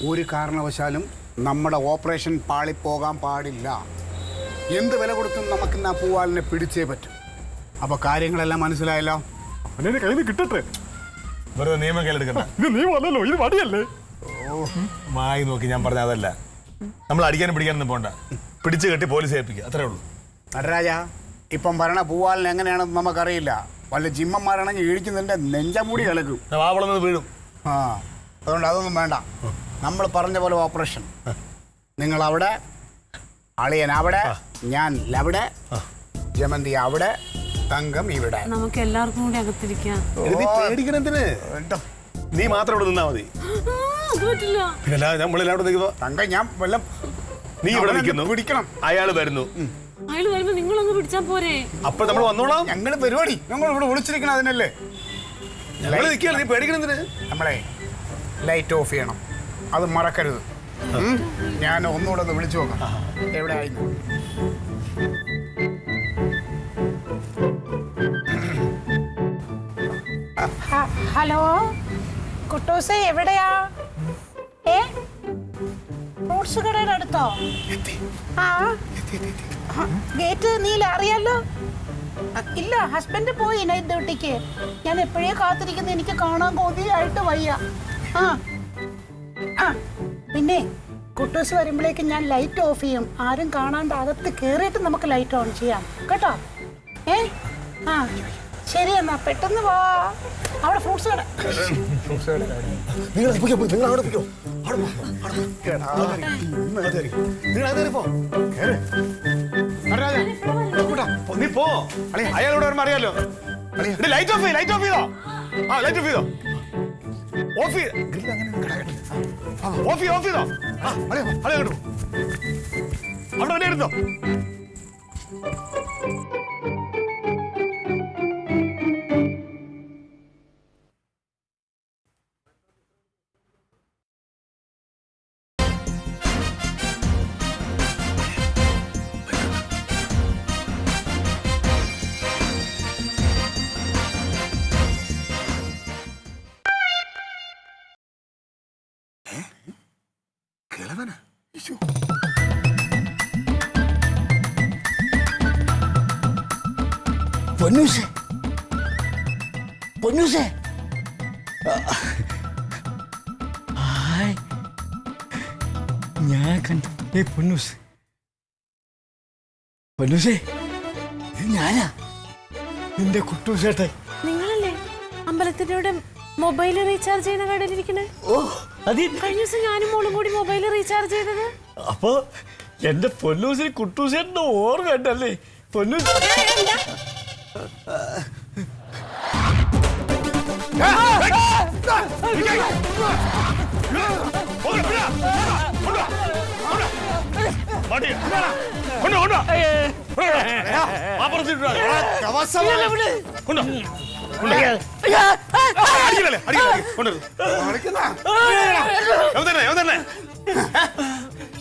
ഒരു കാരണവശാലും നമ്മുടെ ഓപ്പറേഷൻ പാളിപ്പോകാൻ പാടില്ല. എന്ത് വില കൊടുത്തും നമുക്ക് ആ പൂവാലിനെ പിടിച്ചേ പറ്റും. അപ്പോൾ കാര്യങ്ങളെല്ലാം മനസ്സിലായല്ലോ? അവനെ കയ്യിൽ നിന്ന് കിട്ടട്ടെ. വെറുതെ നിയമം കയ്യിലെടുക്കണ്ട. ഇത് നിയമമല്ലല്ലോ, ഇത് വടിയല്ലേ. മായി നോക്കി ഞാൻ പറഞ്ഞ അതല്ല. നമ്മൾ അടിക്കാനും പിടിക്കാനൊന്നും പോണ്ട. പിടിച്ചു കെട്ടി പോലീസ് ഏൽപ്പിക്കുക, അത്രേ ഉള്ളൂ. നടരാജ, ഇപ്പം ഭരണ പൂവാലിന് എങ്ങനെയാണെന്ന് നമുക്കറിയില്ല. വല്ല ജിമ്മന്മാരാണെങ്കിൽ ഇഴിക്കുന്നതിൻ്റെ നെഞ്ചമൂടി കലക്കും, വാവളന്ന് വീഴും. ആ, അതുകൊണ്ട് അതൊന്നും വേണ്ട. നമ്മൾ പറഞ്ഞ പോലെ ഓപ്പറേഷൻ. നിങ്ങൾ അവിടെ, അളിയൻ അവിടെ, ഞാൻ അവിടെ, ജമന്തി അവിടെ, തങ്കം ഇവിടെ. നമുക്ക് എല്ലാവർക്കും കൂടി അകത്തിരിക്കാം. പേടിക്കണത്തിന് നീ മാത്രം ഇവിടെ നിന്നാ മതി. പിന്നെ നമ്മളെല്ലാവരും നിൽക്കുമ്പോ തങ്കം ഞാൻ വല്ലം നീ ഇവിടെ നിൽക്കുന്നു, പിടിക്കണം. അയാൾ വരുന്നു. അയാൾ വരുമ്പോ നിങ്ങളൊന്ന് പിടിച്ചാ പോരെ? അപ്പൊ നമ്മൾ വന്നോളാം. ഞങ്ങളുടെ പരിപാടി ഞങ്ങൾ ഇവിടെ വിളിച്ചിരിക്കണം അതിനല്ലേ. ഞങ്ങൾ നിൽക്കുകയാണ്, നീ പേടിക്കണത്തിന്. നമ്മളെ ലൈറ്റ് ഓഫ് ചെയ്യണം, അത് മറക്കരുത്. ഞാൻ ഒന്നുകൂടെ ഒന്ന് വിളിച്ചു നോക്കാം എവിടെ ആയിരുന്നു. ഹലോ കുട്ടൂസേ, എവിടെയാ? ഫ്രൂട്ട്സ് കടയുടെ അടുത്തോ? ആ, ഗേറ്റ് നീല അറിയാലോ. ഇല്ല, ഹസ്ബൻഡ് പോയി നൈറ്റ് ഡ്യൂട്ടിക്ക്. ഞാൻ എപ്പോഴേ കാത്തിരിക്കുന്നു, എനിക്ക് കാണാൻ കൊതിയായിട്ട് വയ്യ. ആ ആ പിന്നെ കുട്ടൂസ് വരുമ്പോഴേക്ക് ഞാൻ ലൈറ്റ് ഓഫ് ചെയ്യും. ആരും കാണാണ്ട് അകത്ത് കയറിയിട്ട് നമുക്ക് ലൈറ്റ് ഓൺ ചെയ്യാം കേട്ടോ. ആ ശരി, എന്നാ പെട്ടെന്ന് വാ. അവിടെ ഫ്രൂട്ട്സ് കട. നീ പോ, അയാളോട് വരുമ്പോ അറിയാലോ. ലൈറ്റ് ഓഫ് ചെയ്തോ, ലൈറ്റ് ഓഫ് ചെയ്തോ. ആ ലൈറ്റ് ഓഫ് ചെയ്തോ, ഓഫ് ചെയ്തോ, ഓഫ് ചെയ്തോ. അവിടെ തന്നെ ഇരുന്നോ. പൊന്നൂസേ, പൊന്നൂസേ, ഞാൻ കണ്ടു. പൊന്നൂസ്, പൊന്നൂസേ, ഇത് ഞാനാ, നിന്റെ കുട്ടൂസേട്ടൻ. നിങ്ങളല്ലേ അമ്പലത്തിനോട് മൊബൈൽ റീചാർജ് ചെയ്യുന്ന കടയിലിരിക്കണേ? ഓ, അത് കഴിഞ്ഞ ദിവസം ഞാനും മോളും കൂടി മൊബൈൽ റീചാർജ് ചെയ്തത്. അപ്പൊ എന്റെ പൊന്നൂസിന് കുട്ടൂസേട്ടന്റെ ഓർമ്മ ഉണ്ടല്ലേ? പൊന്നൂസ്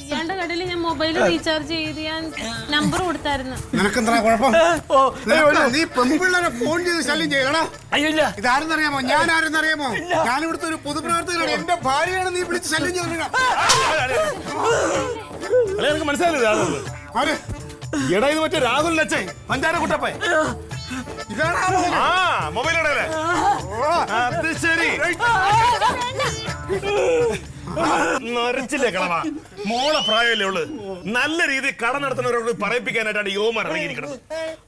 ഇയാളുടെ കടയിൽ ഞാൻ മൊബൈൽ റീചാർജ് ചെയ്ത് ഞാൻ നമ്പർ കൊടുത്തായിരുന്നു. നിനക്കെന്താ കുഴപ്പം? നീ പെൺപിള്ളേരെ ഫോൺ ചെയ്ത് ശല്യം ചെയ്യണോ? അയ്യല്ല, ഇതാരെന്നറിയാമോ? ഞാൻ ആരെന്നറിയാമോ? ഞാൻ ഇവിടുത്തെ ഒരു പൊതുപ്രവർത്തകനാണ്. എന്റെ ഭാര്യയാണ് നീ വിളിച്ച് ശല്യം ചെയ്തിട്ടുണ്ടോ? മനസ്സിലായില്ലേ ആര്? എടാ, ഇത് മറ്റേ രാഹുൽ അച്ഛൻ പഞ്ചാര കുട്ടപ്പ. ഇതാണ് ആ മൊബൈൽ ഇടല്ലേ? അത് ശരി. നരച്ചില്ലേ കളവാ? മോളെ പ്രായമല്ലേ ഉള്ളു. നല്ല രീതിയിൽ കട നടത്തുന്നവരോട് പറയിപ്പിക്കാനായിട്ടാണ് യുവമാർ ഇറങ്ങിയിരിക്കുന്നത്.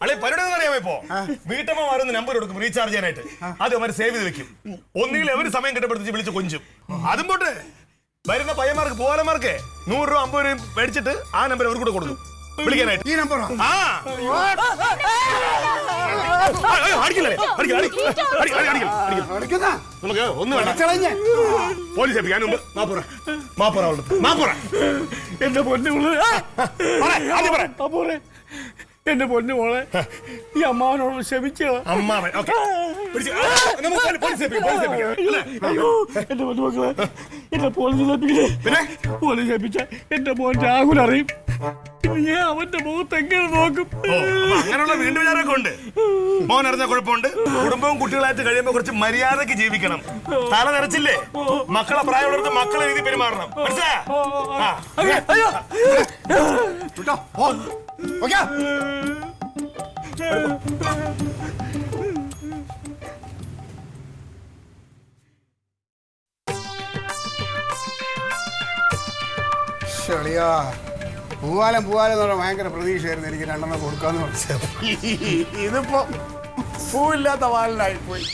അല്ലെ പരിപാടി അറിയാമോ? ഇപ്പോ വീട്ടമ്മമാരൊന്ന് നമ്പർ കൊടുക്കും റീചാർജ് ചെയ്യാനായിട്ട്. അത് അവര് സേവ് ചെയ്ത് വെക്കും. ഒന്നുകിൽ അവര് സമയം കിട്ടപ്പെടുത്തി വിളിച്ച് കൊഞ്ചും. അതും പോട്ടെ, വരുന്ന പയ്യന്മാർക്ക് പോലന്മാർക്ക് 100 രൂപ 50 രൂപ മേടിച്ചിട്ട് ആ നമ്പർ അവർക്ക് കൂടെ കൊടുക്കും വിളിക്കാനായിട്ട്. ഈ നമ്പറോ? ആ നമുക്ക് ഒന്ന് പോലീസ് ഏൽപ്പിക്കാൻ മുമ്പ് എന്റെ പൊന്നു എന്റെ പൊന്നു മോളെ, ഈ അമ്മാവനോട് ക്ഷമിച്ചോ? അമ്മാവൻ എന്റെ പൊന്നു മക്കളെ, എന്നെ പോലീസ് ഏൽപ്പിക്കേ. പിന്നെ പോലീസ് ഏൽപ്പിച്ച എന്റെ മോൻ രാഹുൽ അറിയും. ഞാൻ അവന്റെ മുഖത്ത് എങ്ങനെ നോക്കും? ഓ, അപ്പൊ അങ്ങനെയുള്ള വീണ്ടും വിചാരമൊക്കെ ഉണ്ട്. മോൻ അറിഞ്ഞ കുഴപ്പമുണ്ട്. കുടുംബവും കുട്ടികളായിട്ട് കഴിയുമ്പോ കുറച്ച് മര്യാദക്ക് ജീവിക്കണം. തല നിറച്ചില്ലേ? മക്കളെ പ്രായമുള്ളവർക്ക് മക്കളെ രീതി പെരുമാറണം. മനസ്സിലായോ? ആ. അയ്യോ വിട്ടോ പോ. ഓക്കേ ശളിയാ പൂവാലം എന്ന് പറഞ്ഞാൽ ഭയങ്കര പ്രതീക്ഷയായിരുന്നു എനിക്ക് രണ്ടെണ്ണം കൊടുക്കാന്ന് പറഞ്ഞത്. ഇതിപ്പോ പൂവില്ലാത്ത വാലിനായി പോയി.